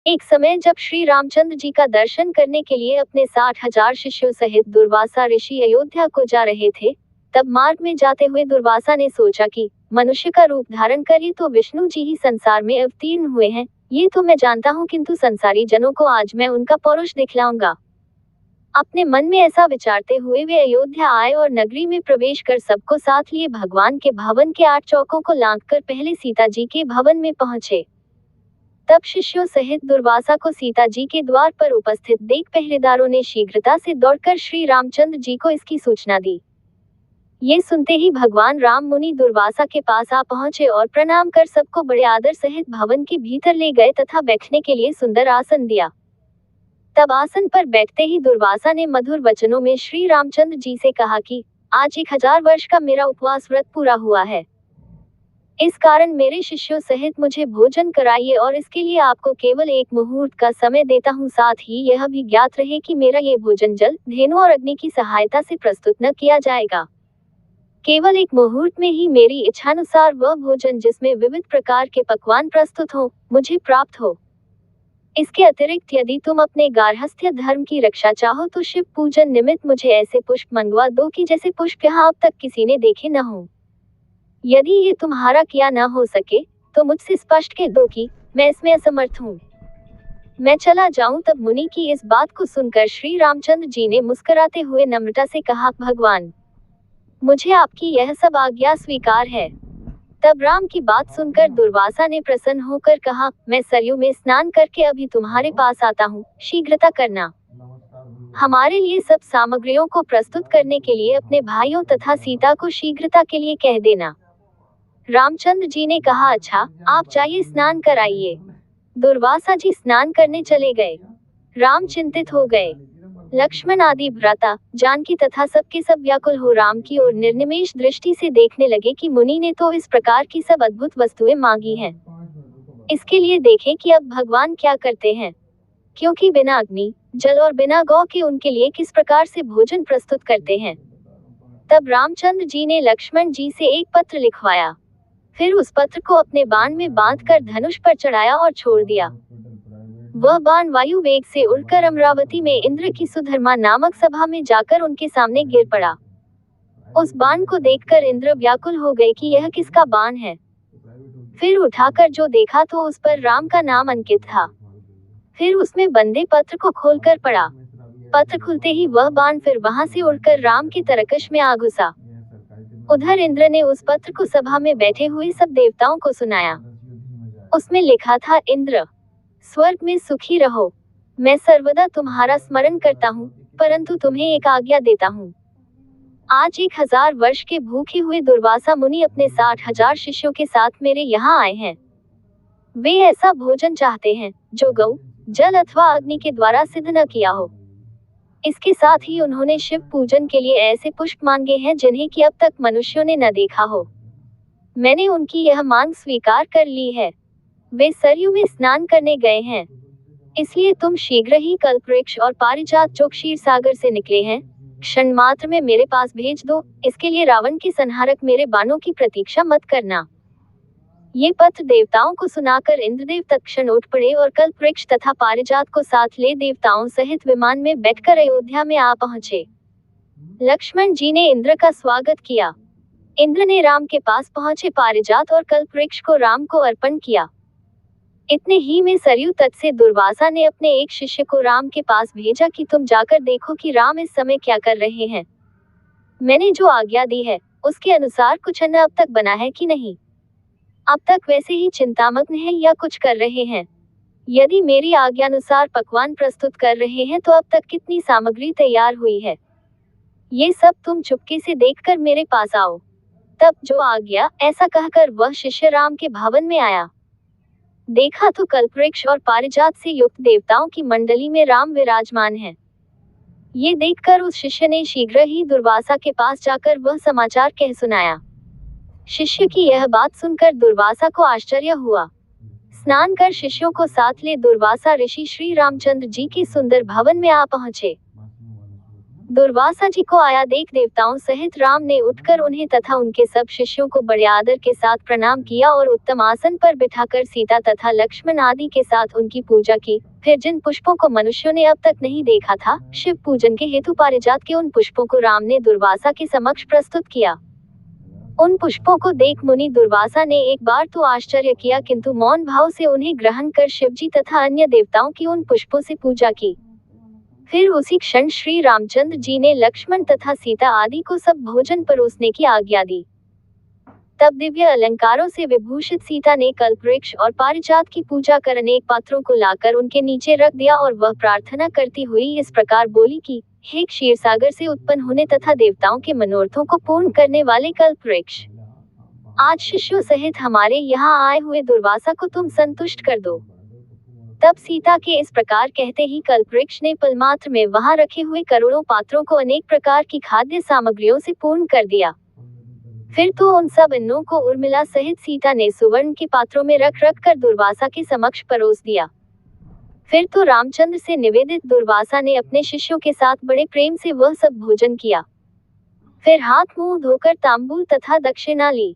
एक समय जब श्री रामचंद्र जी का दर्शन करने के लिए अपने 60,000 शिष्यों सहित दुर्वासा ऋषि अयोध्या को जा रहे थे, तब मार्ग में जाते हुए दुर्वासा ने सोचा कि मनुष्य का रूप धारण कर ही तो विष्णु जी ही संसार में अवतीर्ण हुए हैं। ये तो मैं जानता हूँ, किंतु संसारी जनों को आज मैं उनका पौरुष दिखलाऊंगा। अपने मन में ऐसा विचारते हुए वे अयोध्या आए और नगरी में प्रवेश कर सबको साथ लिए भगवान के भवन के 8 चौकों को लांघकर पहले सीता जी के भवन में पहुंचे। तब शिष्यों सहित दुर्वासा को सीता जी के द्वार पर उपस्थित देख पहरेदारों ने शीघ्रता से दौड़कर श्री रामचंद्र जी को इसकी सूचना दी। ये सुनते ही भगवान राम मुनि दुर्वासा के पास आ पहुंचे और प्रणाम कर सबको बड़े आदर सहित भवन के भीतर ले गए तथा बैठने के लिए सुंदर आसन दिया। तब आसन पर बैठते ही दुर्वासा ने मधुर वचनों में श्री रामचंद्र जी से कहा कि आज 1000 वर्ष का मेरा उपवास व्रत पूरा हुआ है। इस कारण मेरे शिष्यों सहित मुझे भोजन कराइए और इसके लिए आपको केवल 1 मुहूर्त का समय देता हूँ। साथ ही यह भी ज्ञात रहे कि मेरा ये भोजन जल, धेनु और अग्नि की सहायता से प्रस्तुत न किया जाएगा। केवल 1 मुहूर्त में ही मेरी इच्छानुसार वह भोजन जिसमें विविध प्रकार के पकवान प्रस्तुत हो, मुझे प्राप्त हो। इसके अतिरिक्त यदि तुम अपने गार्हस्थ्य धर्म की रक्षा चाहो तो शिव पूजन निमित्त मुझे ऐसे पुष्प मंगवा दो कि जैसे पुष्प यहाँ अब तक किसी ने देखे न हो। यदि ये तुम्हारा किया न हो सके तो मुझसे स्पष्ट कह दो कि मैं इसमें असमर्थ हूँ, मैं चला जाऊं। तब मुनि की इस बात को सुनकर श्री रामचंद्र जी ने मुस्कुराते हुए नम्रता से कहा, भगवान, मुझे आपकी यह सब आज्ञा स्वीकार है। तब राम की बात सुनकर दुर्वासा ने प्रसन्न होकर कहा, मैं सरयू में स्नान करके अभी तुम्हारे पास आता हूँ, शीघ्रता करना। हमारे लिए सब सामग्रियों को प्रस्तुत करने के लिए अपने भाइयों तथा सीता को शीघ्रता के लिए कह देना। रामचंद्र जी ने कहा, अच्छा, आप जाइए, स्नान कराइए। दुर्वासा जी स्नान करने चले गए। राम चिंतित हो गए। लक्ष्मण आदि भ्राता, जानकी तथा सबके सब व्याकुल हो राम की ओर निर्निमेष दृष्टि से देखने लगे कि मुनि ने तो इस प्रकार की सब अद्भुत वस्तुएं मांगी हैं, इसके लिए देखें कि अब भगवान क्या करते हैं, क्योंकि बिना अग्नि, जल और बिना गौ के उनके लिए किस प्रकार से भोजन प्रस्तुत करते हैं। तब रामचंद्र जी ने लक्ष्मण जी से एक पत्र लिखवाया, फिर उस पत्र को अपने बाण में बांधकर धनुष पर चढ़ाया और छोड़ दिया। वह बाण वायु वेग से उड़कर अमरावती में इंद्र की सुधर्मा नामक सभा में जाकर उनके सामने गिर पड़ा। उस बाण को देखकर इंद्र व्याकुल हो गए कि यह किसका बाण है। फिर उठाकर जो देखा तो उस पर राम का नाम अंकित था। फिर उसमें बंधे पत्र को खोलकर पढ़ा। पत्र खुलते ही वह बाण फिर वहां से उड़कर राम की तरकश में आ घुसा। उधर इंद्र ने उस पत्र को सभा में बैठे हुए सब देवताओं को सुनाया। उसमें लिखा था, इंद्र, स्वर्ग में सुखी रहो। मैं सर्वदा तुम्हारा स्मरण करता हूँ, परंतु तुम्हें एक आज्ञा देता हूँ। आज 1000 वर्ष के भूखे हुए दुर्वासा मुनि अपने 60,000 शिष्यों के साथ मेरे यहाँ आए हैं। वे ऐसा भोजन चाहते हैं जो गौ, जल अथवा अग्नि के द्वारा सिद्ध न किया हो। इसके साथ ही उन्होंने शिव पूजन के लिए ऐसे पुष्प मांगे हैं जिन्हें कि अब तक मनुष्यों ने न देखा हो। मैंने उनकी यह मांग स्वीकार कर ली है। वे सरयू में स्नान करने गए हैं, इसलिए तुम शीघ्र ही कल्पवृक्ष और पारिजात जो क्षीर सागर से निकले हैं, क्षण मात्र में मेरे पास भेज दो। इसके लिए रावण के संहारक मेरे बाणों की प्रतीक्षा मत करना। ये पत्र देवताओं को सुनाकर इंद्रदेव तत्क्षण उठ पड़े और कल्पवृक्ष तथा पारिजात को साथ ले देवताओं सहित विमान में बैठकर अयोध्या में आ पहुंचे। लक्ष्मण जी ने इंद्र का स्वागत किया। इंद्र ने राम के पास पहुंचे पारिजात और कल्पवृक्ष को राम को अर्पण किया। इतने ही में सरयू तट से दुर्वासा ने अपने एक शिष्य को राम के पास भेजा कि तुम जाकर देखो कि राम इस समय क्या कर रहे हैं। मैंने जो आज्ञा दी है उसके अनुसार कुछ अन्न अब तक बना है कि नहीं, अब तक वैसे ही चिंतामग्न है या कुछ कर रहे हैं। यदि मेरी आज्ञानुसार पकवान प्रस्तुत कर रहे हैं तो अब तक कितनी सामग्री तैयार हुई है, ये सब तुम चुपके से देखकर मेरे पास आओ। तब जो आज्ञा, ऐसा कहकर वह शिष्य राम के भवन में आया। देखा तो कल्पवृक्ष और पारिजात से युक्त देवताओं की मंडली में राम विराजमान है। ये देखकर उस शिष्य ने शीघ्र ही दुर्वासा के पास जाकर वह समाचार कह सुनाया। शिष्य की यह बात सुनकर दुर्वासा को आश्चर्य हुआ। स्नान कर शिष्यों को साथ ले दुर्वासा ऋषि श्री रामचंद्र जी के सुंदर भवन में आ पहुंचे। दुर्वासा जी को आया देख देवताओं सहित राम ने उठकर उन्हें तथा उनके सब शिष्यों को बड़े आदर के साथ प्रणाम किया और उत्तम आसन पर बिठाकर सीता तथा लक्ष्मण आदि के साथ उनकी पूजा की। फिर जिन पुष्पों को मनुष्यों ने अब तक नहीं देखा था, शिव पूजन के हेतु पारिजात के उन पुष्पों को राम ने दुर्वासा के समक्ष प्रस्तुत किया। उन पुष्पों को देख मुनि दुर्वासा ने एक बार तो आश्चर्य किया, किंतु मौन भाव से उन्हें ग्रहण कर शिवजी तथा अन्य देवताओं की उन पुष्पों से पूजा की। फिर उसी क्षण श्री रामचंद्र जी ने लक्ष्मण तथा सीता आदि को सब भोजन परोसने की आज्ञा दी। तब दिव्य अलंकारों से विभूषित सीता ने कल्पवृक्ष और पारिजात की पूजा कर अनेक पात्रों को लाकर उनके नीचे रख दिया और वह प्रार्थना करती हुई इस प्रकार बोली कि हे क्षीरसागर से उत्पन्न होने तथा देवताओं के मनोरथों को पूर्ण करने वाले कल्पवृक्ष, आज शिष्यों सहित हमारे यहाँ आए हुए दुर्वासा को तुम संतुष्ट कर दो। तब सीता के इस प्रकार कहते ही कल्पवृक्ष ने पलमात्र में वहां रखे हुए करोड़ों पात्रों को अनेक प्रकार की खाद्य सामग्रियों से पूर्ण कर दिया। फिर तो उन सब अन्नों को उर्मिला सहित सीता ने सुवर्ण के पात्रों में रख रख कर दुर्वासा के समक्ष परोस दिया। फिर तो रामचंद्र से निवेदित दुर्वासा ने अपने शिष्यों के साथ बड़े प्रेम से वह सब भोजन किया। फिर हाथ मुंह धोकर तांबूल तथा दक्षिणा ली।